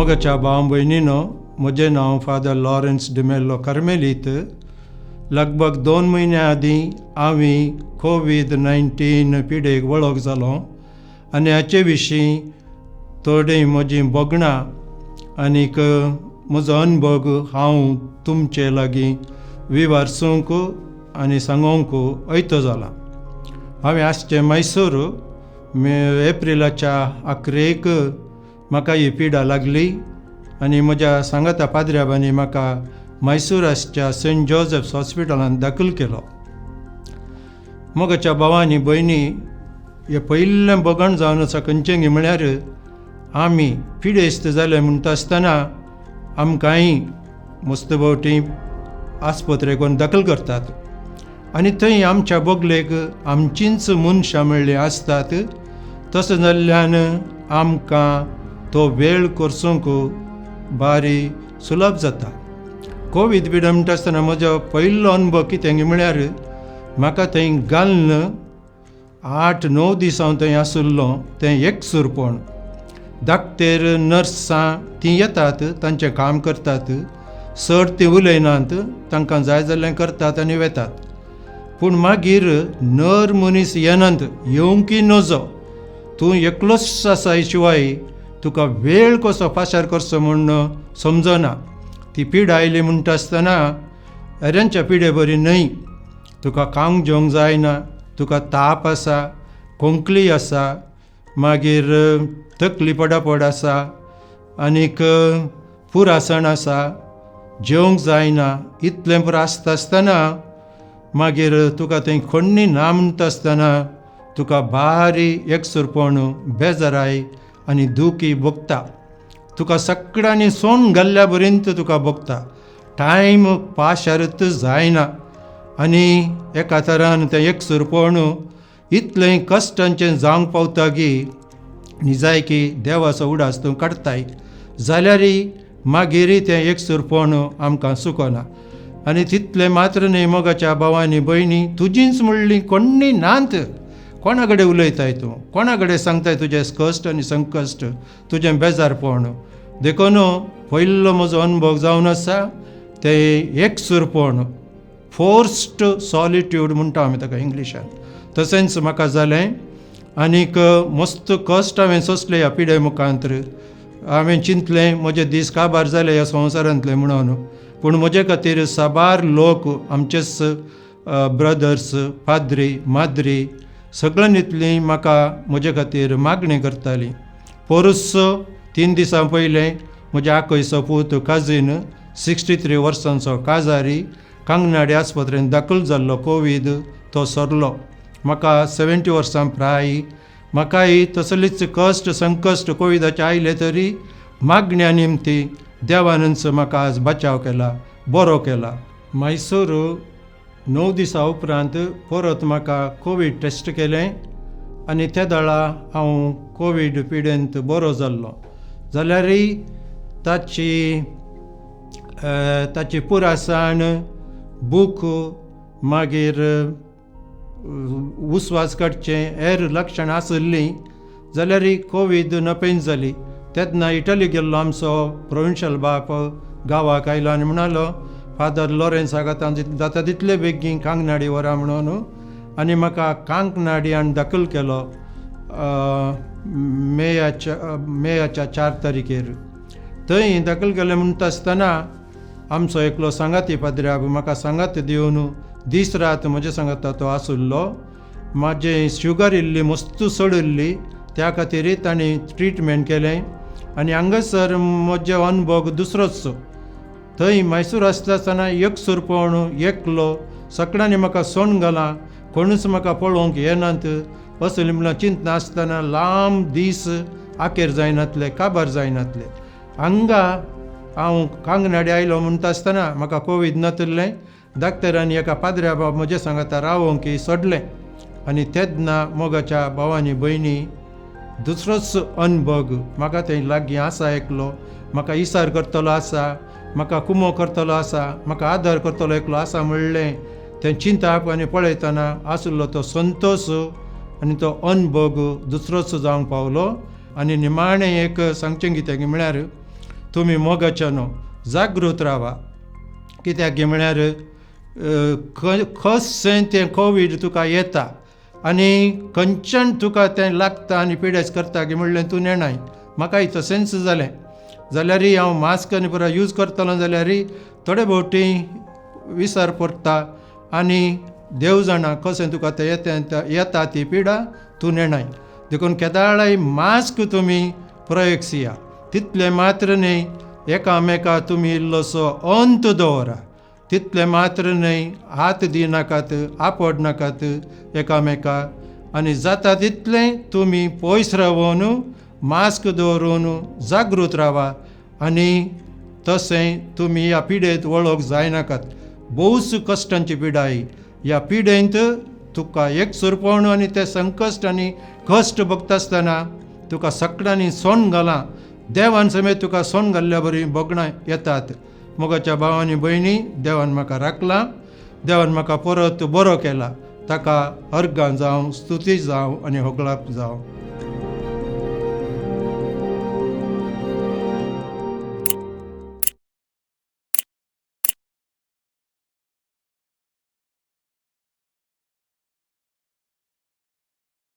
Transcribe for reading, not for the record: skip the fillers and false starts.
मोगाच्या भाव भयणीनो, म्हजें नांव फादर लॉरेन्स डिमेल्लो कार्मेलीत. लगभग 2 म्हयन्या आदीं हांवें कोविड-19 पिडेक वळख जालो आनी हाचे विशीं थोडीं म्हजीं बोगणां आनीक म्हजो अनुभव हांव तुमचे लागीं विवारसूंक आनी सांगूंक वयतो जाला. हांवें आसचें मैसूर एप्रिलाच्या 11 म्हाका ही पिडा लागली आनी म्हज्या सांगाता पाद्र्याबांनी म्हाका मैसूर आसच्या सेंट जोसेफ्स हॉस्पिटलांत दाखल केलो. मोगाच्या भावांनी भयणी, हें पयिल्लें बगण जावन आसा खंयचें म्हळ्यार आमी पिडेस्त जाले म्हणटा आसतना आमकांय मस्तभोवटी आस्पत्रेक व्हरून दाखल करतात आनी थंय आमच्या बोगलेक आमचींच मनशां म्हणलीं आसतात. तशें जाल्ल्यान आमकां तो वेळ करसूंक बारी सुलभ जाता. कोवीड पिडा म्हणटा आसतना म्हजो पयलो अनुभव कितें म्हळ्यार म्हाका थंय घालन 8-9 दीस हांव थंय आसुल्लो. तें एकसुरपण. धाकटेर नर्सां तीं येतात, तांचें काम करतात, चड तीं उलयनात, तांकां जाय जाल्लें करतात आनी वेतात. पूण मागीर नर मनीस येनात, येवंकी नजो, तूं एकलोच आसा शिवाय तुका वेळ कसो पाशार करचो म्हूण समजना. ती पीड आयली म्हणटा आसतना अऱ्यांच्या पिडे बरी न्हय. तुका खावंक जेवंक जायना, तुका ताप आसा, खोंकली आसा, मागीर तकली पडापड आसा, आनीक पुरासण आसा, जेवंक जायना. इतलें पुरो आसता आसतना मागीर तुका थंय खण्णी ना म्हणटा आसतना तुका बारी एकसुरपण, बेजाराय आनी दुखी भोगता. तुका सगळ्यांनी सोन घाल्ल्या पर्यंत तुका भोगता. टायम पाशारत जायना आनी एका तरान तें एकसुरपण इतलें कश्टांचें जावंक पावता की निजाय की देवाचो उडास तूं काडताय जाल्यारय मागीर तें एकसुरपण आमकां सुकना. आनी तितलें मात्र न्ही मोगाच्या भावांनी भयणी, तुजींच म्हणलीं कोण्णी नात. कोणा कडेन उलयताय तूं? कोणा कडेन सांगताय तुजें कश्ट आनी संकश्ट, तुजें बेजारपण? देखून पयलो म्हजो अनुभव जावन आसा तें एकसुरपण, फोर्स्ड सॉलिट्यूड म्हणटा आमी ताका इंग्लिशान. तशेंच म्हाका जालें आनीक मस्त कश्ट हांवें सोंसले ह्या पिडे मुखांतर. हांवें चिंतलें म्हजे दीस काबार जाले ह्या संवसारांतले म्हणून. पूण म्हजे खातीर साबार लोक, आमचेच ब्रदर्स, पाद्री, माद्री, सगळ्यांनीतलीं म्हाका म्हजे खातीर मागणी करतालीं. पोरुस 3 दिसां पयलें म्हजे आकयचो पूत काजीन, 63 वर्सांचो काजारी, कांगनाडे आस्पत्रेंत दाखल जाल्लो. कोवीड तो सरलो. म्हाका 70 वर्सां प्राय. म्हाकाय तसलीच कश्ट संकश्ट कोविडाचे आयले तरी मागण्या निमती देवानच म्हाका आज बचाव केला, बरो केला. मैसूर 9 दिसां उपरांत परत म्हाका कोवीड टेस्ट केलें आनी त्या दाळा हांव कोवीड पिडेंत बरो जाल्लो. जाल्यारय ताची पुरासाण, भूक, मागीर उस्वास काडचें, हेर लक्षणां आसलीं जाल्यारय कोवीड नपेन जाली. तेन्ना इटली गेल्लो आमचो प्रोविन्शियल बाप गांवाक आयलो आनी म्हणलो फादर लॉरेन्साक आतां जाता तितले बेगीन कांगनाडी व्हरा म्हणून. आनी म्हाका कांगनाडयान दाखल केलो मेयाच्या 4 तारखेर. थंय दाखल केलें म्हणटा आसतना आमचो एकलो सांगाती पाद्र्याक म्हाका सांगात दिवन दीस रात म्हजे सांगाता तो आसुल्लो. म्हाजें शुगर इल्ली मस्त चडिल्ली, त्या खातीर ताणें ट्रिटमेंट केलें आनी हांगासर म्हजो अनुभव दुसरोच. थंय मैसूर आसता आसतना एकसुरपण, एकलो, सगळ्यांनी म्हाका सोण घालां, कोणूच म्हाका पळोवंक येनात. असली म्हणल्यार चिंतना आसतना लांब दीस आखेर जायनातले, काबार जायनातले. हांगा हांव कांगनाडे आयलो म्हणटा आसतना म्हाका कोवीड नातलें. डाक्टरांनी एका पाद्र्या बाब म्हजे सांगाता रावोंक सोडलें. आनी तेन्ना मोगाच्या भावांनी भयणी दुसरोच अनुभव म्हाका थंय लागीं आसा एकलो, म्हाका इसार करतलो आसा, म्हाका कुमो करतलो आसा, म्हाका आदार करतलो एकलो आसा म्हणलें. तें चिंताप आनी पळयतना आसुल्लो तो संतोश आनी तो अनुभव दुसरोच जावंक पावलो. आनी निमाणें एक सांगचें कितें म्हळ्यार तुमी मोगाच्यानो जागृत रावा. कित्याक गे म्हळ्यार खंयचें तें कोवीड तुका येता आनी खंयच्यान तुका तें लागता आनी पिडेस्त करता गे म्हणलें तूं नेणाय. म्हाकाय तशेंच जालें. जाल्यारय हांव मास्क आनी पुरो यूज करतलो जाल्यारय थोडे भोवटी विसर पडटा आनी देव जाणा कशें तुका तें येता ती पिडा तूं नेणाय. देखून केदाळाय मास्क तुमी प्रयोगसिया. तितले मात्र न्हय एकामेका तुमी इल्लोसो अंत दवरा. तितले मात्र न्हय हात दिनाकात, आपड नाकात एकामेका. आनी जाता तितलें तुमी पयस रावून मास्क दवरून जागृत रावा आनी तशें तुमी ह्या पिडेंत वळख जायनाकात. भोवच कश्टांची पिडा ही. ह्या पिडेंत तुका एकसुरपण आनी ते संकश्ट आनी कश्ट भोगता आसतना तुका सगळ्यांनी सोन घालां. देवान समेत तुका सोन घाल्ल्या बरी भोगणां येतात. मोगाच्या भावांनी भयणी, देवान म्हाका राखलां. देवान म्हाका परत बरो केला. ताका अर्गां जावं, स्तुती जावं आनी होगळाप जावं.